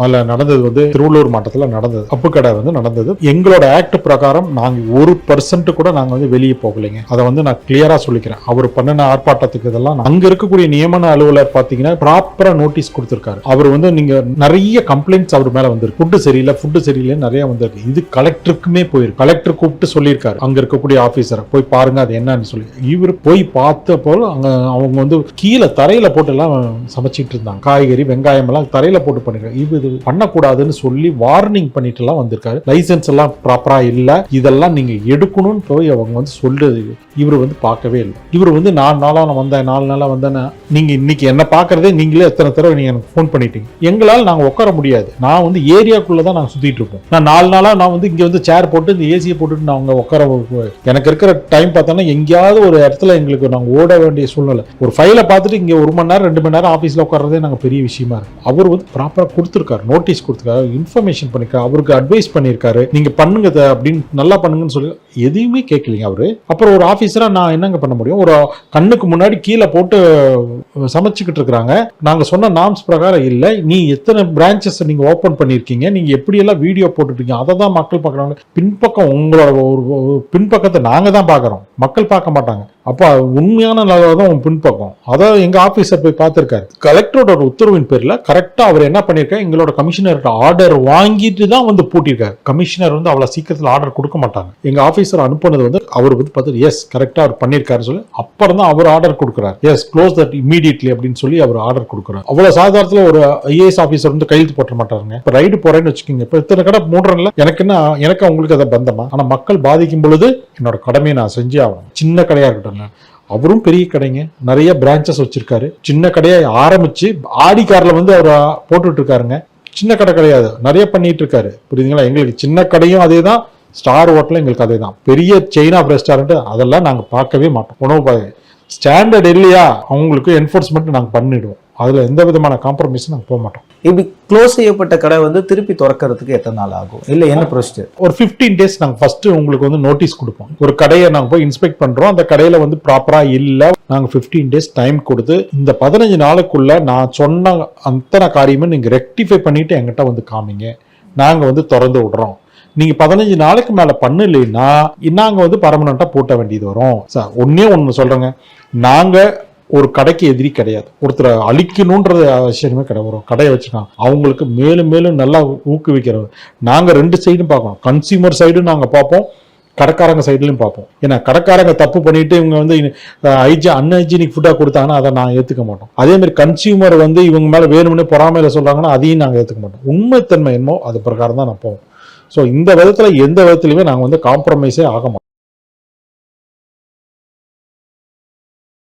அதில் நடந்தது வந்து திருவள்ளூர் மாவட்டத்தில் நடந்தது. அப்பு கடை வந்து நடந்தது. எங்களோட ஆக்ட் பிரகாரம் நாங்கள் 1% கூட நாங்கள் வந்து வெளியே போகலைங்க. அதை வந்து நான் கிளியரா சொல்லிக்கிறேன். அவர் பண்ணின ஆர்ப்பாட்டத்துக்கு இதெல்லாம் அங்க இருக்கக்கூடிய நியமன அலுவலர் பாத்தீங்கன்னா ப்ராப்பரா நோட்டீஸ் கொடுத்திருக்காரு. அவர் வந்து நீங்க நிறைய கம்ப்ளைண்ட்ஸ் அவர் மேல வந்திருக்கு. ஃபுட்டு சரியில்லை நிறைய வந்திருக்கு. இது கலெக்டருக்குமே போயிருக்கு. கலெக்டர் கூப்பிட்டு சொல்லியிருக்காரு அங்க இருக்கக்கூடிய ஆபீசரை போய் பாருங்க அது என்னன்னு சொல்லி. இவர் போய் பார்த்த போல அங்க அவங்க வந்து கீழே தரையில போட்டு எல்லாம் சமைச்சிட்டு இருந்தாங்க. காய்கறி வெங்காயம் எல்லாம் தரையில போட்டு பண்ணிருக்காங்க. இது பண்ணக்கூடாதுன்னு சொல்லி வார்னிங் பண்ணிட்டு எல்லாம் வந்திருக்காரு. லைசன்ஸ் எல்லாம் ப்ராப்பரா இல்ல, இதெல்லாம் நீங்க எடுக்கணும்னு போய் அவங்க வந்து சொல்றது இவர் வந்து பார்க்கவே இல்லை. இவர் வந்து 4 நாளா வந்தேன்னா நீங்க இன்னைக்கு என்ன பாக்குறதே நீங்களே எத்தனை தடவை நீங்க எனக்கு போன் பண்ணிட்டீங்க. எங்களால் நாங்க உட்கார முடியாது. நான் வந்து ஏரியாக்குள்ளதான் நாங்க சுத்திட்டு இருப்போம். நான் 4 நாளா நான் வந்து இங்க வந்து சேர் போட்டு இந்த ஏசியை போட்டுட்டு நான் உட்கார எனக்கு இருக்கிற டைம் பார்த்தோன்னா எங்கேயாவது ஒரு இடத்துல எங்களுக்கு நாங்க ஓட வேண்டிய சூழ்நிலை. ஒரு ஃபைலை பார்த்துட்டு இங்க 1 மணி நேரம் 2 மணி நேரம் ஆபீஸ்ல உட்காரதே நாங்க பெரிய விஷயமா இருக்கு. அவர் வந்து ப்ராப்பரா கொடுத்திருக்காரு, நோட்டீஸ் கொடுத்திருக்காரு, இன்ஃபர்மேஷன் பண்ணிருக்காரு, அவருக்கு அட்வைஸ் பண்ணிருக்காரு, நீங்க பண்ணுங்க அப்படின்னு நல்லா பண்ணுங்கன்னு சொல்லி எதையுமே கேட்கலீங்க அவரு. அப்புறம் ஒரு ஆபீசரா நான் என்னங்க பண்ண முடியும்? ஒரு கண்ணுக்கு முன்னாடி கீழே போட்டு சமைச்சுக்கிட்டு இருக்காங்க. நாங்க சொன்ன நார்ம்ஸ் பிரகாரம் இல்ல, நீ எத்தனை பிரான்ச்சஸ் நீங்க ஓபன் பண்ணிருக்கீங்க, நீங்க எப்படி எல்லாம் வீடியோ போட்டுட்டீங்க, அதை தான் மக்கள் பாக்குறாங்க. பின்பக்கம் உங்களோட பின்பக்கத்தை நாங்க தான் பாக்குறோம், மக்கள் பார்க்க மாட்டாங்க. அப்ப உண்மையான தான் பின்பக்கம். அதான் எங்க ஆபீசர் போய் பார்த்திருக்காரு. கலெக்டரோட உத்தரவின் பேர்ல கரெக்டா அவர் என்ன பண்ணிருக்காரு, எங்களோட கமிஷனர்கிட்ட ஆர்டர் வாங்கிட்டு தான் வந்து பூட்டிருக்காரு. கமிஷனர் வந்து அவ்வளவு சீக்கிரத்தில் ஆர்டர் கொடுக்க மாட்டாங்க. எங்க ஆபீசர் அனுப்புனது வந்து அவர் வந்து பார்த்து எஸ் கரெக்டா அவர் பண்ணிருக்காரு சொல்லி அப்புறம் தான் அவர் ஆர்டர் கொடுக்குறாரு. எஸ் க்ளோஸ் தட் இமீடியட்லி அப்படின்னு சொல்லி அவர் ஆர்டர் கொடுக்குறாரு. அவ்வளவு சாதாரணத்துல ஒரு ஐஏஎஸ் ஆபீசர் வந்து கையெழுத்து போட்ட மாட்டாருங்க. இப்ப ரைடு போறேன்னு வச்சுக்கோங்க, இப்ப இத்தனை கடை மூடுறேன்ல, எனக்கு அவங்களுக்கு அதை பந்தமா. ஆனா மக்கள் பாதிக்கும் பொழுது என்னோட கடமையை நான் செஞ்சே ஆகணும். சின்ன கடையா இருக்கட்டும், அவரும் பெரிய கடைங்க, நிறைய பிரான்ச்சஸ் வச்சிருக்காரு. சின்ன கடையை ஆரம்பிச்சு ஆடி கார்ல வந்து அவர் போட்டுட்டு இருக்காருங்க. சின்ன கடை கிடையாது, நிறைய பண்ணிட்டு இருக்காரு. புரியுதுங்களா? எங்களுக்கு சின்ன கடையும் அதே தான், ஸ்டார் ஹோட்டலும் எங்களுக்கு அதே தான். பெரிய செயின் ஆஃப் ரெஸ்டாரண்ட் அதெல்லாம் நாங்க பார்க்கவே மாட்டோம். உணவு ஸ்டாண்டர்ட் இல்லையா அவங்களுக்கு என்ஃபோர்ஸ்மெண்ட் நாங்க பண்ணிடுவோம். அதுல எந்த விதமான காம்ப்ரமைஸும் நாங்க போக மாட்டோம். இப்படி க்ளோஸ் செய்யப்பட்ட கடை வந்து திருப்பி திறக்கிறதுக்கு எத்தனை நாள் ஆகும், இல்ல என்ன ப்ரொசீஜர்? ஒரு 15 days நாங்க ஃபர்ஸ்ட் உங்களுக்கு வந்து நோட்டீஸ் கொடுப்போம். ஒரு கடையை நாங்க போய் இன்ஸ்பெக்ட் பண்றோம், அந்த கடையில வந்து ப்ராப்பரா இல்ல, நாங்க 15 days டைம் கொடுத்து இந்த 15 நாளுக்குள்ள நான் சொன்ன அத்தனை காரியமும் நீங்க ரெக்டிஃபை பண்ணிட்டு எங்கிட்ட வந்து காமிங்க, நாங்க வந்து திறந்து விடுறோம். நீங்க 15 நாளுக்கு மேல பண்ணலைன்னா நாங்க வந்து பர்மனண்டா போட்ட வேண்டியது வரும். சார் ஒன்னு சொல்றேங்க, நாங்க ஒரு கடைக்கு எதிரி கிடையாது. ஒருத்தரை அழிக்கணும்ன்றது அவசியமே கிடையாது. ஒரு கடையை வச்சுக்காங்க அவங்களுக்கு மேலும் மேலும் நல்லா ஊக்குவிக்கிறோம். நாங்க 2 சைடும் பார்க்கணும். கன்சியூமர் சைடும் நாங்க பார்ப்போம், கடைக்காரங்க சைட்லயும் பார்ப்போம். ஏன்னா கடைக்காரங்க தப்பு பண்ணிட்டு இவங்க வந்து அன்ஹைஜீனிக் ஃபுட்டா கொடுத்தாங்கன்னா அதை நான் ஏத்துக்க மாட்டோம். அதே மாதிரி கன்சியூமர் வந்து இவங்க மேல வேணும்னு பொறாமையில சொல்றாங்கன்னா அதையும் நாங்க ஏத்துக்க மாட்டோம். உண்மைத்தன்மை என்னமோ அது பிரகாரம் தான் நான் போவோம். ஸோ இந்த விதத்துல எந்த விதத்துலையுமே நாங்கள் வந்து காம்ப்ரமைஸே ஆக மாட்டோம்.